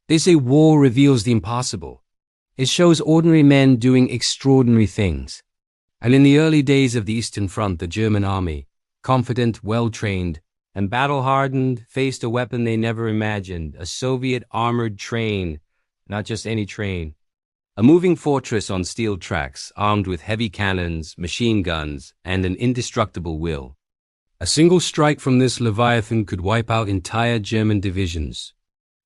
They say war reveals the impossible. It shows ordinary men doing extraordinary things. And in the early days of the Eastern Front, the German army, confident, well-trained, and battle-hardened, faced a weapon they never imagined, a Soviet armored train, not just any train. A moving fortress on steel tracks, armed with heavy cannons, machine guns, and an indestructible will. A single strike from this Leviathan could wipe out entire German divisions.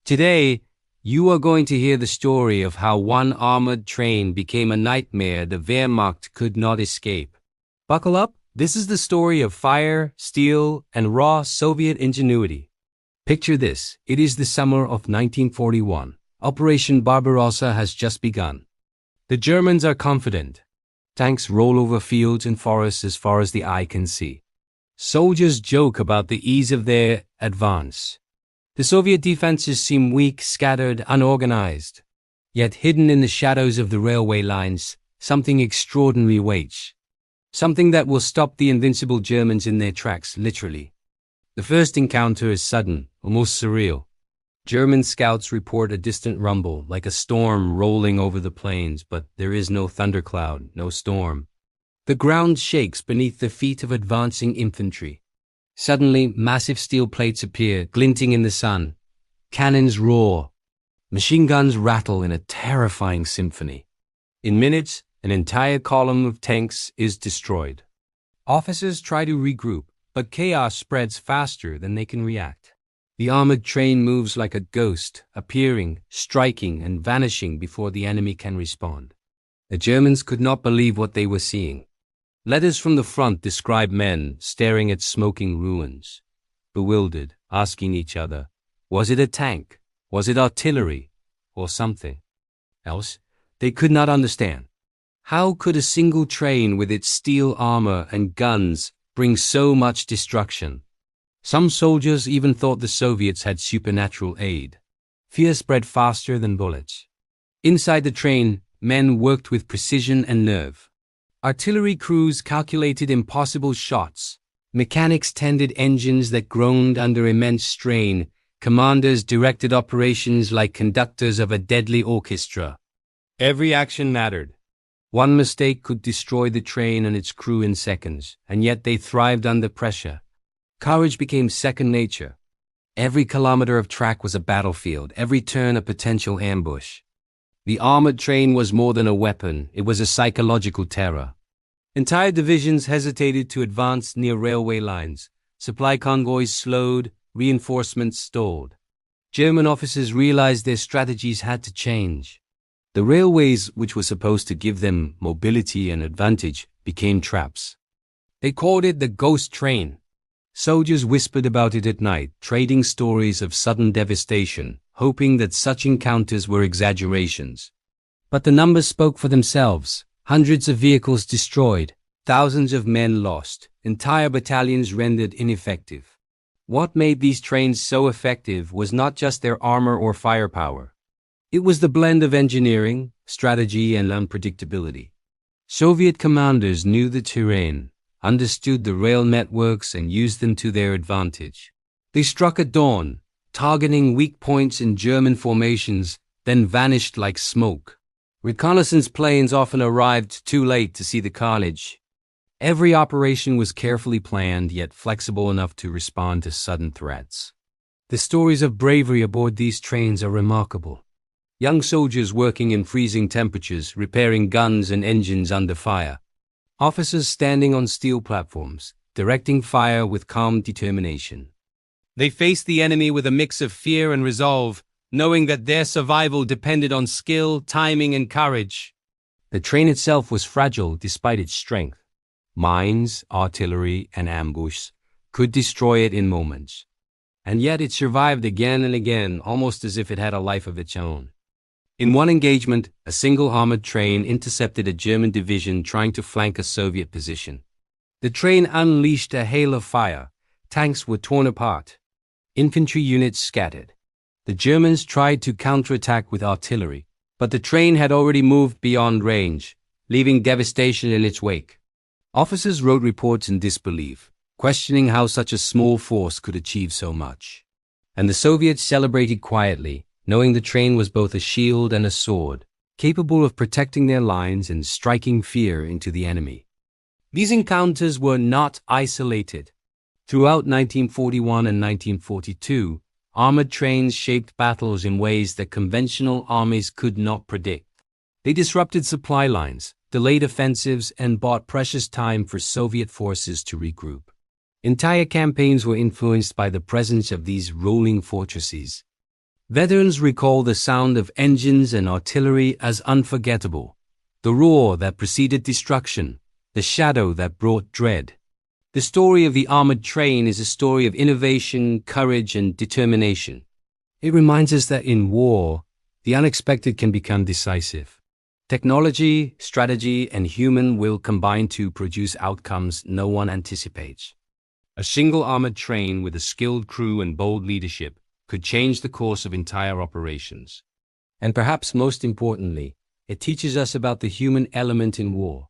Today, you are going to hear the story of how one armored train became a nightmare the Wehrmacht could not escape. Buckle up, this is the story of fire, steel, and raw Soviet ingenuity. Picture this, it is the summer of 1941. Operation Barbarossa has just begun. The Germans are confident. Tanks roll over fields and forests as far as the eye can see. Soldiers joke about the ease of their advance. The Soviet defenses seem weak, scattered, unorganized. Yet hidden in the shadows of the railway lines, something extraordinary waits. Something that will stop the invincible Germans in their tracks, literally. The first encounter is sudden, almost surreal. German scouts report a distant rumble, like a storm rolling over the plains, but there is no thundercloud, no storm. The ground shakes beneath the feet of advancing infantry. Suddenly, massive steel plates appear, glinting in the sun. Cannons roar. Machine guns rattle in a terrifying symphony. In minutes, an entire column of tanks is destroyed. Officers try to regroup, but chaos spreads faster than they can react. The armored train moves like a ghost, appearing, striking, and vanishing before the enemy can respond. The Germans could not believe what they were seeing. Letters from the front describe men staring at smoking ruins, bewildered, asking each other, was it a tank? Was it artillery? Or something else? They could not understand. How could a single train with its steel armor and guns bring so much destruction? Some soldiers even thought the Soviets had supernatural aid. Fear spread faster than bullets. Inside the train, men worked with precision and nerve. Artillery crews calculated impossible shots. Mechanics tended engines that groaned under immense strain. Commanders directed operations like conductors of a deadly orchestra. Every action mattered. One mistake could destroy the train and its crew in seconds, and yet they thrived under pressure. Courage became second nature. Every kilometer of track was a battlefield, every turn a potential ambush. The armored train was more than a weapon, it was a psychological terror. Entire divisions hesitated to advance near railway lines. Supply convoys slowed, reinforcements stalled. German officers realized their strategies had to change. The railways, which were supposed to give them mobility and advantage, became traps. They called it the ghost train. Soldiers whispered about it at night, trading stories of sudden devastation, hoping that such encounters were exaggerations. But the numbers spoke for themselves. Hundreds of vehicles destroyed, thousands of men lost, entire battalions rendered ineffective. What made these trains so effective was not just their armor or firepower. It was the blend of engineering, strategy, and unpredictability. Soviet commanders knew the terrain, understood the rail networks, and used them to their advantage. They struck at dawn, targeting weak points in German formations, then vanished like smoke. Reconnaissance planes often arrived too late to see the carnage. Every operation was carefully planned, yet flexible enough to respond to sudden threats. The stories of bravery aboard these trains are remarkable. Young soldiers working in freezing temperatures, repairing guns and engines under fire. Officers standing on steel platforms, directing fire with calm determination. They faced the enemy with a mix of fear and resolve, knowing that their survival depended on skill, timing, and courage. The train itself was fragile despite its strength. Mines, artillery, and ambush could destroy it in moments. And yet it survived again and again, almost as if it had a life of its own. In one engagement, a single armored train intercepted a German division trying to flank a Soviet position. The train unleashed a hail of fire. Tanks were torn apart. Infantry units scattered. The Germans tried to counterattack with artillery, but the train had already moved beyond range, leaving devastation in its wake. Officers wrote reports in disbelief, questioning how such a small force could achieve so much. And the Soviets celebrated quietly, knowing the train was both a shield and a sword, capable of protecting their lines and striking fear into the enemy. These encounters were not isolated. Throughout 1941 and 1942, armored trains shaped battles in ways that conventional armies could not predict. They disrupted supply lines, delayed offensives, and bought precious time for Soviet forces to regroup. Entire campaigns were influenced by the presence of these rolling fortresses. Veterans recall the sound of engines and artillery as unforgettable, the roar that preceded destruction, the shadow that brought dread. The story of the armored train is a story of innovation, courage, and determination. It reminds us that in war, the unexpected can become decisive. Technology, strategy, and human will combine to produce outcomes no one anticipates. A single armored train with a skilled crew and bold leadership could change the course of entire operations. And perhaps most importantly, it teaches us about the human element in war.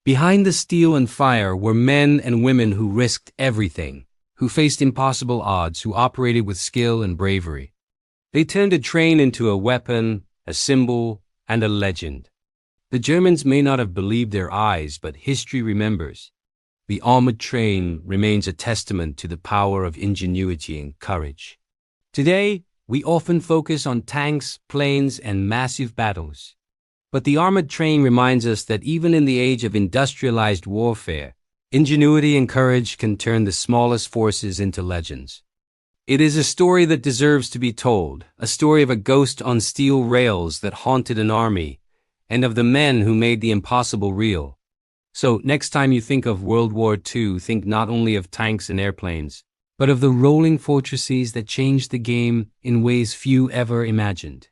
Behind the steel and fire were men and women who risked everything, who faced impossible odds, who operated with skill and bravery. They turned a train into a weapon, a symbol, and a legend. The Germans may not have believed their eyes, but history remembers. The armored train remains a testament to the power of ingenuity and courage. Today, we often focus on tanks, planes, and massive battles. But the armored train reminds us that even in the age of industrialized warfare, ingenuity and courage can turn the smallest forces into legends. It is a story that deserves to be told, a story of a ghost on steel rails that haunted an army, and of the men who made the impossible real. So next time you think of World War II, think not only of tanks and airplanes, but of the rolling fortresses that changed the game in ways few ever imagined.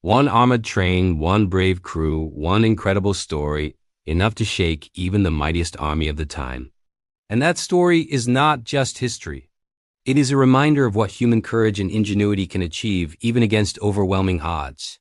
One armored train, one brave crew, one incredible story, enough to shake even the mightiest army of the time. And that story is not just history. It is a reminder of what human courage and ingenuity can achieve even against overwhelming odds.